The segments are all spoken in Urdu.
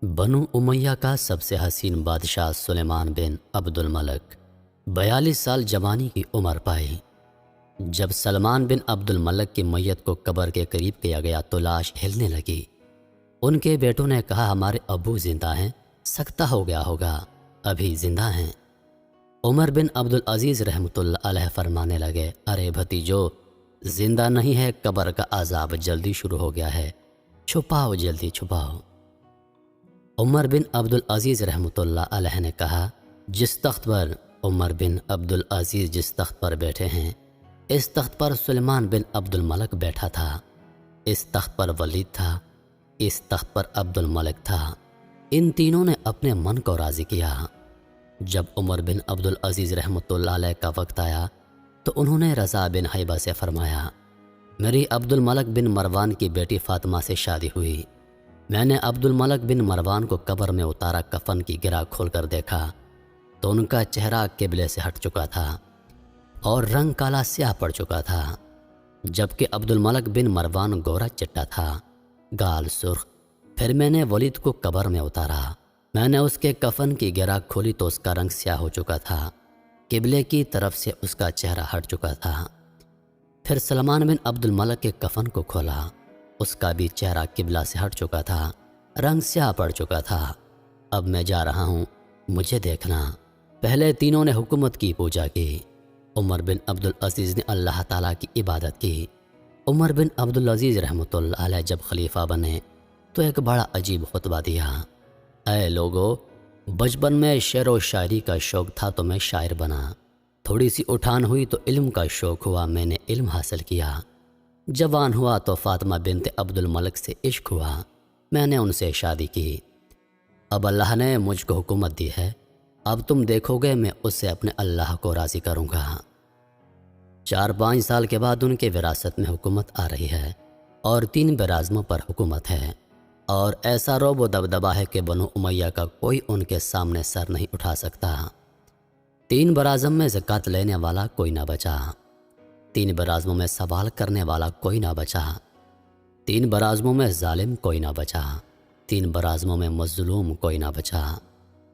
بنو امیہ کا سب سے حسین بادشاہ سلیمان بن عبد الملک 42 سال جوانی کی عمر پائی۔ جب سلمان بن عبد الملک کی میت کو قبر کے قریب کیا گیا تو لاش ہلنے لگی۔ ان کے بیٹوں نے کہا ہمارے ابو زندہ ہیں، سکتہ ہو گیا ہوگا، ابھی زندہ ہیں۔ عمر بن عبد العزیز رحمۃ اللہ علیہ فرمانے لگے، ارے بھتیجو، زندہ نہیں ہے، قبر کا عذاب جلدی شروع ہو گیا ہے، چھپاؤ، جلدی چھپاؤ۔ عمر بن عبد العزیز رحمۃ اللہ علیہ نے کہا، جس تخت پر عمر بن عبد العزیز جس تخت پر بیٹھے ہیں، اس تخت پر سلیمان بن عبد الملک بیٹھا تھا، اس تخت پر ولید تھا، اس تخت پر عبد الملک تھا۔ ان تینوں نے اپنے من کو راضی کیا۔ جب عمر بن عبد العزیز رحمۃ اللہ علیہ کا وقت آیا تو انہوں نے رضا بن حیبہ سے فرمایا، میری عبد الملک بن مروان کی بیٹی فاطمہ سے شادی ہوئی۔ میں نے عبد الملک بن مروان کو قبر میں اتارا، کفن کی گرہ کھول کر دیکھا تو ان کا چہرہ قبلے سے ہٹ چکا تھا اور رنگ کالا سیاہ پڑ چکا تھا، جبکہ عبد الملک بن مروان گورا چٹا تھا، گال سرخ۔ پھر میں نے ولید کو قبر میں اتارا، میں نے اس کے کفن کی گرہ کھولی تو اس کا رنگ سیاہ ہو چکا تھا، قبلے کی طرف سے اس کا چہرہ ہٹ چکا تھا۔ پھر سلمان بن عبد الملک کے کفن کو کھولا، اس کا بھی چہرہ قبلہ سے ہٹ چکا تھا، رنگ سیاہ پڑ چکا تھا۔ اب میں جا رہا ہوں، مجھے دیکھنا۔ پہلے تینوں نے حکومت کی، پوجا کی۔ عمر بن عبد العزیز نے اللہ تعالیٰ کی عبادت کی۔ عمر بن عبد العزیز رحمۃ اللہ علیہ جب خلیفہ بنے تو ایک بڑا عجیب خطبہ دیا، اے لوگو، بچپن میں شعر و شاعری کا شوق تھا تو میں شاعر بنا، تھوڑی سی اٹھان ہوئی تو علم کا شوق ہوا، میں نے علم حاصل کیا، جوان ہوا تو فاطمہ بنت عبد الملک سے عشق ہوا، میں نے ان سے شادی کی۔ اب اللہ نے مجھ کو حکومت دی ہے، اب تم دیکھو گے میں اس سے اپنے اللہ کو راضی کروں گا۔ 4-5 سال کے بعد ان کے وراثت میں حکومت آ رہی ہے اور 3 براعظموں پر حکومت ہے، اور ایسا رعب و دبدبا ہے کہ بنو امیہ کا کوئی ان کے سامنے سر نہیں اٹھا سکتا۔ 3 براعظم میں زکوٰۃ لینے والا کوئی نہ بچا، 3 براعظموں میں سوال کرنے والا کوئی نہ بچا، 3 براعظموں میں ظالم کوئی نہ بچا، 3 براعظموں میں مظلوم کوئی نہ بچا،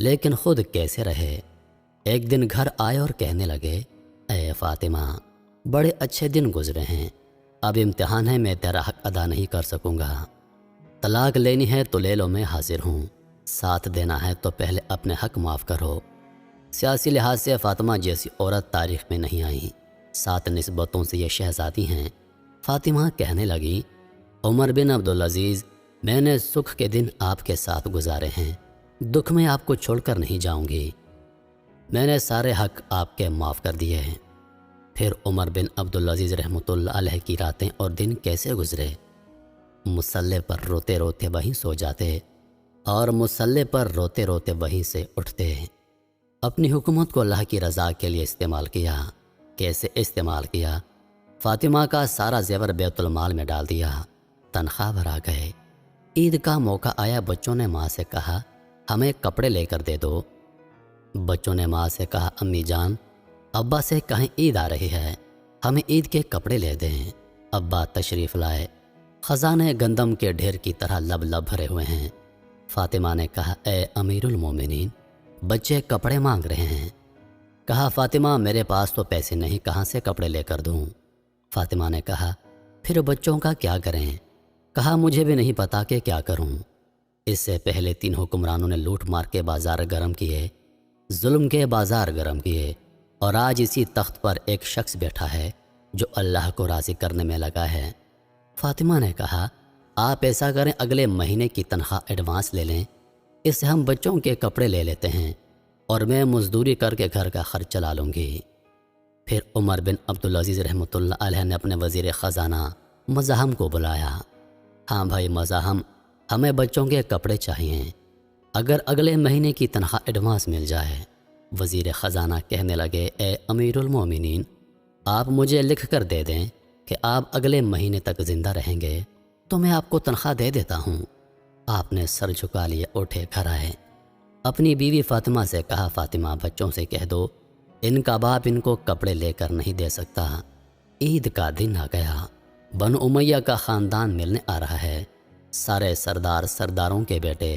لیکن خود کیسے رہے۔ ایک دن گھر آئے اور کہنے لگے، اے فاطمہ، بڑے اچھے دن گزرے ہیں، اب امتحان ہے، میں تیرا حق ادا نہیں کر سکوں گا، طلاق لینی ہے تو لے لو، میں حاضر ہوں، ساتھ دینا ہے تو پہلے اپنے حق معاف کرو۔ سیاسی لحاظ سے فاطمہ جیسی عورت تاریخ میں نہیں آئی، 7 نسبتوں سے یہ شہزادی ہیں۔ فاطمہ کہنے لگی، عمر بن عبد العزیز، میں نے سکھ کے دن آپ کے ساتھ گزارے ہیں، دکھ میں آپ کو چھوڑ کر نہیں جاؤں گی، میں نے سارے حق آپ کے معاف کر دیے ہیں۔ پھر عمر بن عبد العزیز رحمۃ اللہ علیہ کی راتیں اور دن کیسے گزرے، مصلے پر روتے روتے وہیں سو جاتے اور مصلے پر روتے روتے وہیں سے اٹھتے۔ اپنی حکومت کو اللہ کی رضا کے لیے استعمال کیا۔ کیسے استعمال کیا؟ فاطمہ کا سارا زیور بیت المال میں ڈال دیا، تنخواہ بھرا گئے۔ عید کا موقع آیا، بچوں نے ماں سے کہا ہمیں کپڑے لے کر دے دو۔ بچوں نے ماں سے کہا امی جان، ابا سے کہیں عید آ رہی ہے، ہمیں عید کے کپڑے لے دیں۔ ابا تشریف لائے، خزانے گندم کے ڈھیر کی طرح لب لب بھرے ہوئے ہیں۔ فاطمہ نے کہا اے امیر المومنین، بچے کپڑے مانگ رہے ہیں۔ کہا فاطمہ میرے پاس تو پیسے نہیں، کہاں سے کپڑے لے کر دوں؟ فاطمہ نے کہا پھر بچوں کا کیا کریں؟ کہا مجھے بھی نہیں پتا کہ کیا کروں۔ اس سے پہلے 3 حکمرانوں نے لوٹ مار کے بازار گرم کیے، ظلم کے بازار گرم کیے، اور آج اسی تخت پر ایک شخص بیٹھا ہے جو اللہ کو راضی کرنے میں لگا ہے۔ فاطمہ نے کہا آپ ایسا کریں، اگلے مہینے کی تنخواہ ایڈوانس لے لیں، اس سے ہم بچوں کے کپڑے لے لیتے ہیں اور میں مزدوری کر کے گھر کا خرچ چلا لوں گی۔ پھر عمر بن عبد العزیز رحمۃ اللہ علیہ نے اپنے وزیر خزانہ مزاحم کو بلایا، ہاں بھائی مزاحم، ہمیں بچوں کے کپڑے چاہیے، اگر اگلے مہینے کی تنخواہ ایڈوانس مل جائے۔ وزیر خزانہ کہنے لگے اے امیر المومنین، آپ مجھے لکھ کر دے دیں کہ آپ اگلے مہینے تک زندہ رہیں گے تو میں آپ کو تنخواہ دے دیتا ہوں۔ آپ نے سر جھکا لیے، اٹھے گھر آئے، اپنی بیوی فاطمہ سے کہا فاطمہ بچوں سے کہہ دو ان کا باپ ان کو کپڑے لے کر نہیں دے سکتا۔ عید کا دن آ گیا، بنو امیہ کا خاندان ملنے آ رہا ہے، سارے سردار، سرداروں کے بیٹے،